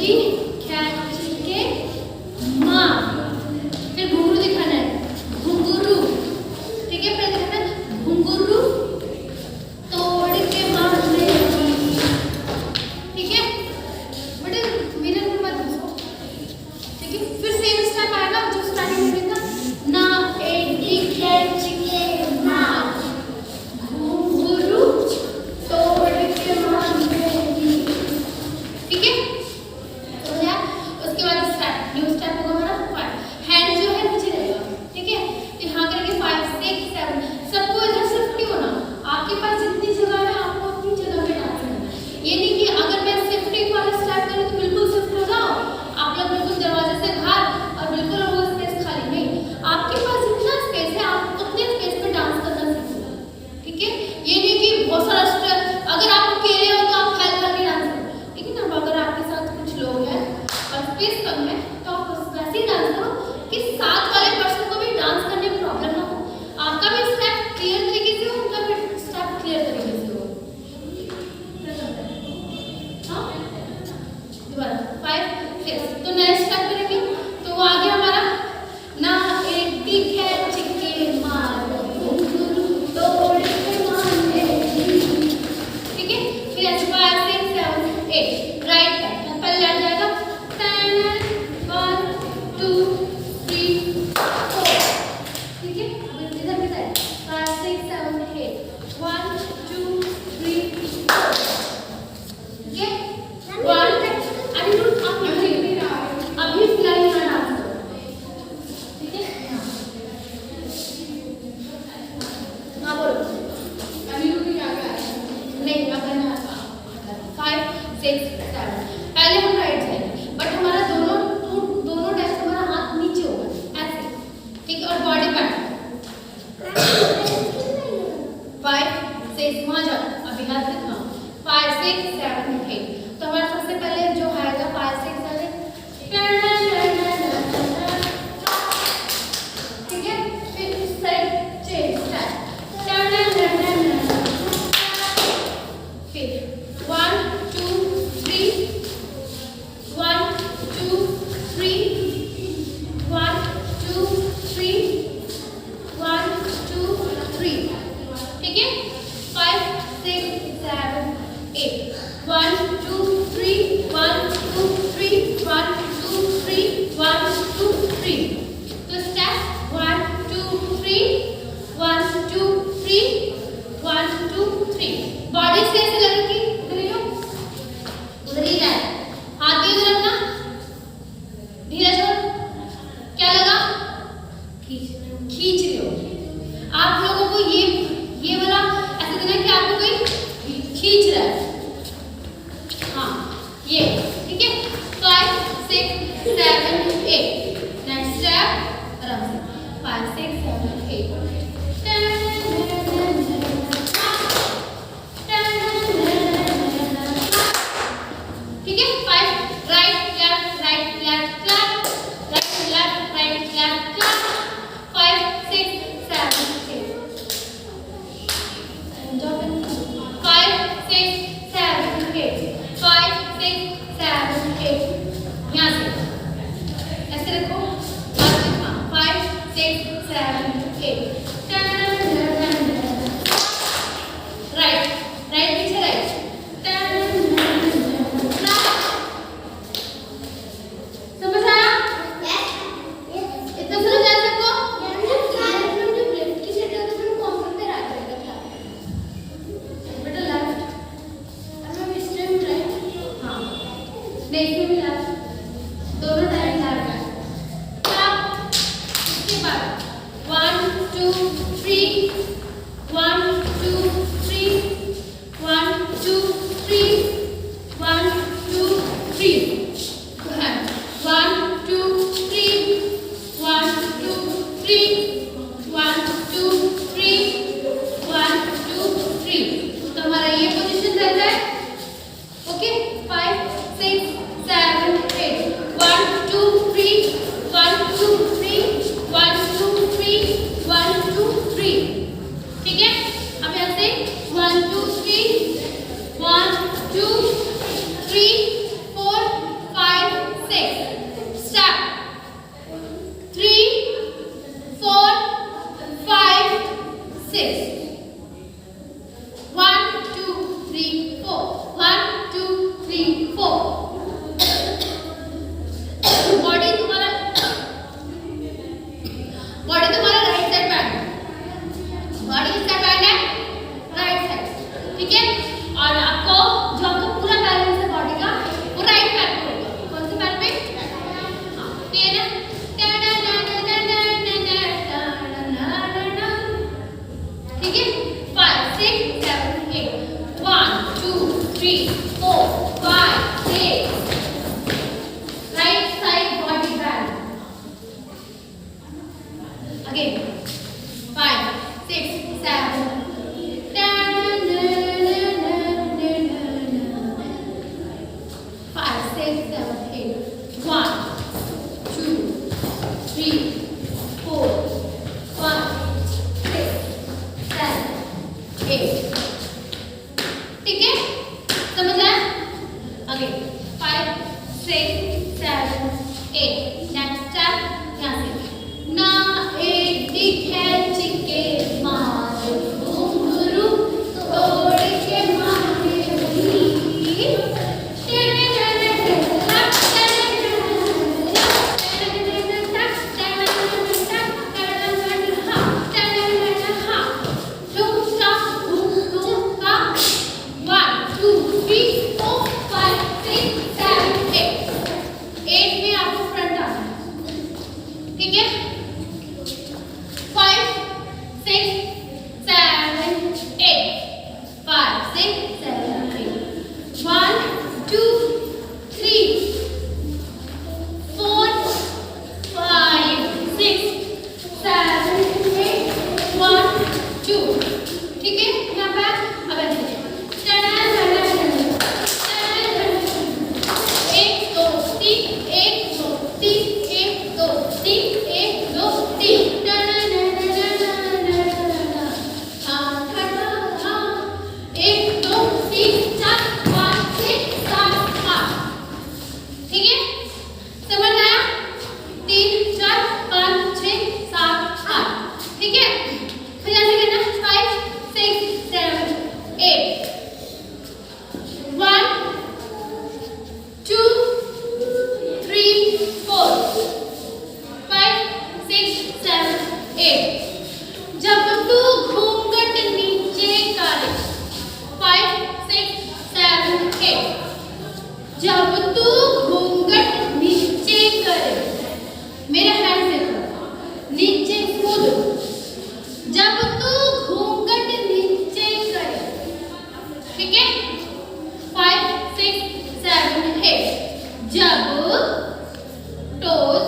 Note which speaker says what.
Speaker 1: D catch के माँ, फिर घुंघरू दिखाना है, घुंघरू, ठीक है, फिर दिखाना है घुंघरू तोड़ के मारने लगी, ठीक है, बेटे मेरे को मत दो, ठीक है, फिर सेम स्टेप आएगा जो स्टार्टिंग में था, ना ए डी कैच के माँ, घुंघरू तोड़ के मारने लगी, ठीक है, तो क्या उसके बाद स्टेप न्यू स्टेप होगा हमारा हैंड जो है नीचे रहेगा, ठीक है, तो यहाँ करेंगे 5 6 7, सबको इधर शिफ्ट होना, आपके पास जितनी जगह है आपको अपनी जगह पे डांस करना है, ये नहीं कि अगर मैं शिफ्टिंग वाला स्टेप करूँ तो बिल्कुल शिफ्ट हो जाओ, आप लोग बिल्कुल दरवाजे से बाहर और बिल्कुल वो स्पेस खाली नहीं, आपके पास जितना स्पेस है आप उतने स्पेस पे डांस करना सीखो, ठीक है, ये नहीं कि बहुत सारा स्टेप, अगर आप अकेले हो तो आप फैल करके डांस करो, ठीक है ना, अगर आपके साथ कुछ लोग हैं और स्पेस कम है तो आप वैसे ही डांस करो कि साथ वाले पर्सन को भी डांस करने में प्रॉब्लम ना हो, आपका भी स्टेप क्लियर तरीके से हो, उनका भी स्टेप क्लियर तरीके से हो, हाँ, दोबारा 5 6, तो नेक्स्ट स्टेप करेंगे, तो वो आ गया हमारा ना एक डी कैच के मार घुंघरू तोड़ के मारने लगी, ठीक है, फिर ऐसे 5 6 7 8 राइट पहले लड़ जाएगा 1 2 3 4, ठीक है, अब इधर भी जाए 5 6 7 8 1 2 3 4, ठीक है, 1 अनिरुद्ध आप अभी फिलहाल यहाँ डांस करो, ठीक है, हाँ बोलो अनिरुद्ध क्या क्या नहीं अगर मैं 5 6 7 पहले हम राइट जाएंगे बट हमारा दोनों टाइप हमारा हाथ नीचे होगा ऐसे, ठीक है, और बॉडी पैटर्न 5 6 वहाँ जाओ, अभी हाथ रखना 5 6 7 8, तो हमारा सबसे पहले जो आएगा 5 6 7, ठीक है, फिर इस साइड चेंज स्टार्ट, फिर 1 2 3 1 2 3 1 2 3 1 2 3, ठीक है, 5 6 7 8 1 2 3 1 2 3 1 2 3 1 2 3, तो स्टेप 1 2 3 1 2 3 1 2 3, बॉडी से ऐसे लगेगी उधर ही जाए, हाथ भी उधर रखना, धीरे छोड़, क्या लगा खींच रहे हो, आप लोगों को ये वाला ऐसे देना है कि आपको कोई खींच रहा है, हाँ ये, ठीक है, 5 6 7 8 नेक्स्ट स्टेप आराम से 5 6 7 8, ठीक है, 5 right left clap, right left clap, 5 6 7 8, 5 6 7 8 5 6 7 8, यहाँ से ऐसे रखो, 5 6 7 8, राइट पीछे राइट, समझ आया? इतना समझ आया सबको? बेटा लेफ्ट, हाँ नहीं भी लेफ्ट, दोनों टाइम लेफ्ट, इसके बाद 1 2 3 1 2 3 1 2 3 1 2 3, 1 2 3 1 2 3 1 2 3 1 2 3, तो हमारा ये पोजीशन रहता है, ओके, 5 6 7 8 1 2 3 1 2 3 1 2 3 1 2 3, ठीक है, 6 7 8 1 2 3 4 5 6 7 8 ठीक है, समझ आया? आगे 5 6 7 8 नेक्स्ट स्टेप यहाँ से ना एडी खींच के मार घुंघरू तोड़ के मारे जब तू घूंघट नीचे करे, मेरा हैंड देखो नीचे कूदो, जब तू घूंघट नीचे करे, ठीक है 5 6 7 8 जब टोस